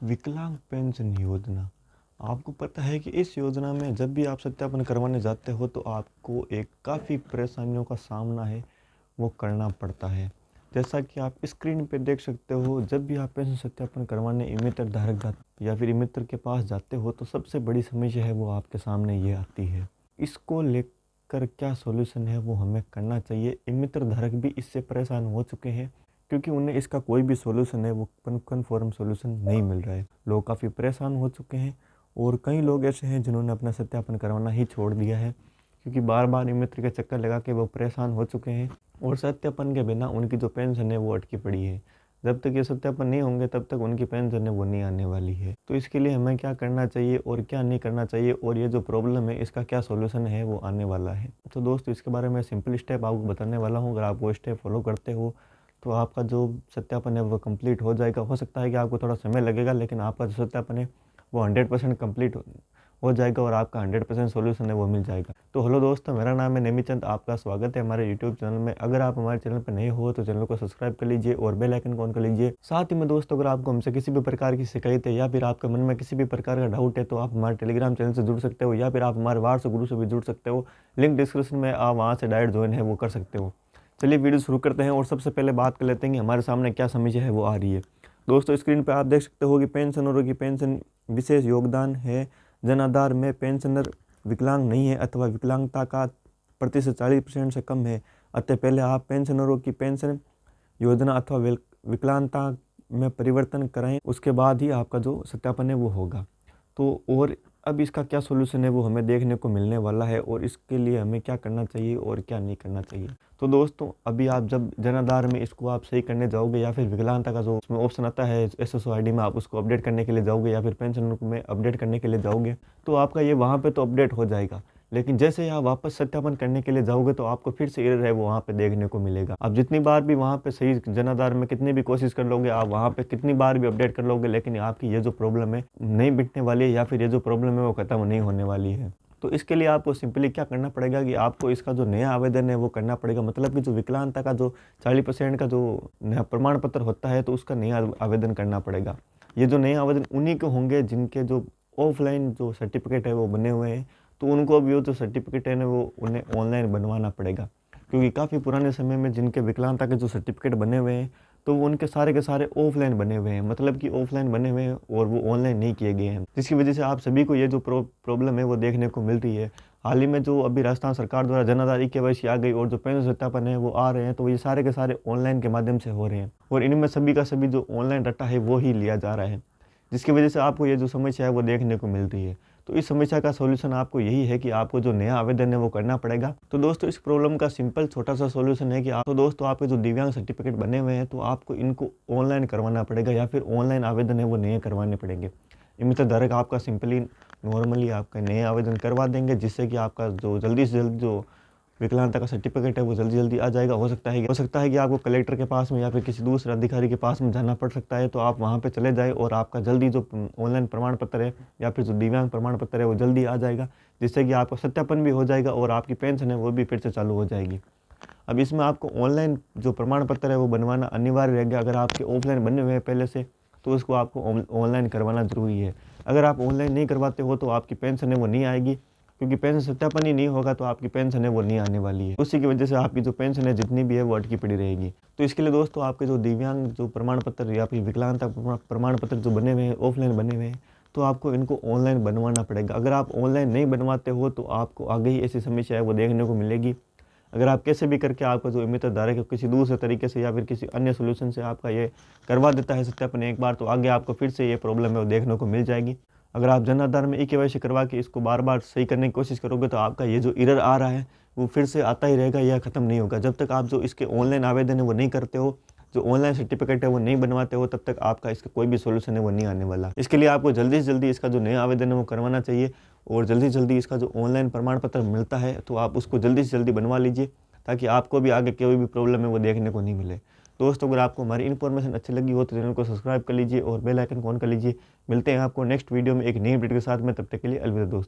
विकलांग पेंशन योजना। आपको पता है कि इस योजना में जब भी आप सत्यापन करवाने जाते हो तो आपको एक काफ़ी परेशानियों का सामना है वो करना पड़ता है। जैसा कि आप स्क्रीन पे देख सकते हो, जब भी आप पेंशन सत्यापन करवाने ई-मित्र धारक जाते या फिर ई-मित्र के पास जाते हो तो सबसे बड़ी समस्या है वो आपके सामने ये आती है। इसको लेकर क्या सॉल्यूशन है वो हमें करना चाहिए। ई-मित्र धारक भी इससे परेशान हो चुके हैं क्योंकि उन्हें इसका कोई भी सॉल्यूशन है वो कन्फर्म सॉल्यूशन नहीं मिल रहा है। लोग काफ़ी परेशान हो चुके हैं और कई लोग ऐसे हैं जिन्होंने अपना सत्यापन करवाना ही छोड़ दिया है क्योंकि बार बार ई-मित्र के चक्कर लगा के वो परेशान हो चुके हैं और सत्यापन के बिना उनकी जो पेंशन है वो अटकी पड़ी है। जब तक ये सत्यापन नहीं होंगे तब तक उनकी पेंशन है वो नहीं आने वाली है। तो इसके लिए हमें क्या करना चाहिए और क्या नहीं करना चाहिए और ये जो प्रॉब्लम है इसका क्या सॉल्यूशन है वो आने वाला है। तो दोस्तों, इसके बारे में सिंपल स्टेप आपको बताने वाला हूँ। अगर आप वो स्टेप फॉलो करते हो तो आपका जो सत्यापन है वो कंप्लीट हो जाएगा। हो सकता है कि आपको थोड़ा समय लगेगा, लेकिन आपका जो सत्यापन है वो 100% कंप्लीट हो जाएगा और आपका 100% सॉल्यूशन है वो मिल जाएगा। तो हेलो दोस्तों, मेरा नाम है नेमीचंद। आपका स्वागत है हमारे यूट्यूब चैनल में। अगर आप हमारे चैनल पर नए हो तो चैनल को सब्सक्राइब कर लीजिए और बेल आइकन को ऑन कर लीजिए। साथ ही में दोस्तों, अगर आपको हमसे किसी भी प्रकार की शिकायत है या फिर आपके मन में किसी भी प्रकार का डाउट है तो आप हमारे टेलीग्राम चैनल से जुड़ सकते हो या फिर आप हमारे व्हाट्सएप ग्रुप से भी जुड़ सकते हो। लिंक डिस्क्रिप्शन में, आप वहाँ से डायरेक्ट ज्वाइन है वो कर सकते हो। चलिए वीडियो शुरू करते हैं और सबसे पहले बात कर लेते हैं कि हमारे सामने क्या समस्या है वो आ रही है। दोस्तों, स्क्रीन पर आप देख सकते हो कि पेंशनरों की पेंशन विशेष योगदान है। जन आधार में पेंशनर विकलांग नहीं है अथवा विकलांगता का प्रतिशत 40% से कम है। अतः पहले आप पेंशनरों की पेंशन योजना अथवा विकलांगता में परिवर्तन कराएं, उसके बाद ही आपका जो सत्यापन है वो होगा। तो और अब इसका क्या सॉल्यूशन है वो हमें देखने को मिलने वाला है और इसके लिए हमें क्या करना चाहिए और क्या नहीं करना चाहिए। तो दोस्तों, अभी आप जब जन आधार में इसको आप सही करने जाओगे या फिर विकलांगता का जो उसमें ऑप्शन आता है SSO ID में, आप उसको अपडेट करने के लिए जाओगे या फिर पेंशन में अपडेट करने के लिए जाओगे तो आपका ये वहाँ पे तो अपडेट हो जाएगा, लेकिन जैसे ही आप वापस सत्यापन करने के लिए जाओगे तो आपको फिर से एरर है वो वहाँ पे देखने को मिलेगा। आप जितनी बार भी वहाँ पे सही जन आधार में कितनी भी कोशिश कर लोगे, आप वहाँ पे कितनी बार भी अपडेट कर लोगे, लेकिन आपकी ये जो प्रॉब्लम है नहीं मिटने वाली है या फिर ये जो प्रॉब्लम है वो खत्म नहीं होने वाली है। तो इसके लिए आपको सिंपली क्या करना पड़ेगा कि आपको इसका जो नया आवेदन है वो करना पड़ेगा। मतलब कि जो विकलांगता का जो 40% का जो नया प्रमाण पत्र होता है तो उसका नया आवेदन करना पड़ेगा। ये जो नए आवेदन उन्हीं के होंगे जिनके जो ऑफलाइन जो सर्टिफिकेट है वो बने हुए हैं, तो उनको भी वो जो सर्टिफिकेट है ना वो उन्हें ऑनलाइन बनवाना पड़ेगा। क्योंकि काफ़ी पुराने समय में जिनके विकलांगता के जो सर्टिफिकेट बने हुए हैं तो वो उनके सारे के सारे ऑफलाइन बने हुए हैं, मतलब कि ऑफलाइन बने हुए हैं और वो ऑनलाइन नहीं किए गए हैं, जिसकी वजह से आप सभी को ये जो प्रॉब्लम है वो देखने को मिल रही है। हाल ही में जो अभी राजस्थान सरकार द्वारा जन आधार ई-KYC आ गई और जो पेंशन सत्यापन है वो आ रहे हैं, तो ये सारे के सारे ऑनलाइन के माध्यम से हो रहे हैं और इनमें सभी का सभी जो ऑनलाइन डाटा है वो ही लिया जा रहा है, जिसकी वजह से आपको ये जो समस्या है वो देखने को मिल रही है। तो इस समस्या का सॉल्यूशन आपको यही है कि आपको जो नया आवेदन है वो करना पड़ेगा। तो दोस्तों, इस प्रॉब्लम का सिंपल छोटा सा सॉल्यूशन है कि आप तो दोस्तों आपके जो दिव्यांग सर्टिफिकेट बने हुए हैं तो आपको इनको ऑनलाइन करवाना पड़ेगा या फिर ऑनलाइन आवेदन है वो नए करवाने पड़ेंगे। ई-मित्र धारक आपका सिंपली नॉर्मली आपका नए आवेदन करवा देंगे, जिससे कि आपका जो जल्दी से जल्दी जो विकलांगता का सर्टिफिकेट है वो जल्दी जल्दी आ जाएगा। हो सकता है कि आपको कलेक्टर के पास में या फिर किसी दूसरे अधिकारी के पास में जाना पड़ सकता है, तो आप वहाँ पे चले जाए और आपका जल्दी जो ऑनलाइन प्रमाण पत्र है या फिर जो दिव्यांग प्रमाण पत्र है वो जल्दी आ जाएगा, जिससे कि आपका सत्यापन भी हो जाएगा और आपकी पेंशन है वो भी फिर से चालू हो जाएगी। अब इसमें आपको ऑनलाइन जो प्रमाण पत्र है वो बनवाना अनिवार्य रहेगा। अगर आपके ऑफलाइन बने हुए हैं पहले से तो उसको आपको ऑनलाइन करवाना ज़रूरी है। अगर आप ऑनलाइन नहीं करवाते हो तो आपकी पेंशन है वो नहीं आएगी, क्योंकि पेंशन सत्यापन ही नहीं होगा तो आपकी पेंशन है वो नहीं आने वाली है। उसी की वजह से आपकी जो पेंशन है जितनी भी है वो अटकी पड़ी रहेगी। तो इसके लिए दोस्तों, आपके जो दिव्यांग जो प्रमाण पत्र या फिर विकलांगता प्रमाण पत्र जो बने हुए हैं ऑफलाइन बने हुए हैं तो आपको इनको ऑनलाइन बनवाना पड़ेगा। अगर आप ऑनलाइन नहीं बनवाते हो तो आपको आगे ही ऐसी समस्या है वो देखने को मिलेगी। अगर आप कैसे भी करके आपका जो ई-मित्र धारक है किसी दूसरे तरीके से या फिर किसी अन्य सोल्यूशन से आपका ये करवा देता है सत्यापन एक बार, तो आगे आपको फिर से ये प्रॉब्लम है वो देखने को मिल जाएगी। अगर आप जन आधार में ई-KYC करवा के इसको बार बार सही करने की कोशिश करोगे तो आपका ये जो एरर आ रहा है वो फिर से आता ही रहेगा, यह खत्म नहीं होगा। जब तक आप जो इसके ऑनलाइन आवेदन है वो नहीं करते हो, जो ऑनलाइन सर्टिफिकेट है वो नहीं बनवाते हो, तब तक आपका इसका कोई भी सॉल्यूशन है वो नहीं आने वाला। इसके लिए आपको जल्दी से जल्दी इसका जो नया आवेदन है वो करवाना चाहिए और जल्दी से जल्दी इसका जो ऑनलाइन प्रमाण पत्र मिलता है तो आप उसको जल्दी से जल्दी बनवा लीजिए, ताकि आपको भी आगे कोई भी प्रॉब्लम है वो देखने को नहीं मिले। दोस्तों, अगर आपको हमारी इन्फॉर्मेशन अच्छी लगी हो तो चैनल को सब्सक्राइब कर लीजिए और बेल आइकन को ऑन कर लीजिए। मिलते हैं आपको नेक्स्ट वीडियो में एक नई अपडेट के साथ में, तब तक के लिए अलविदा दोस्तों।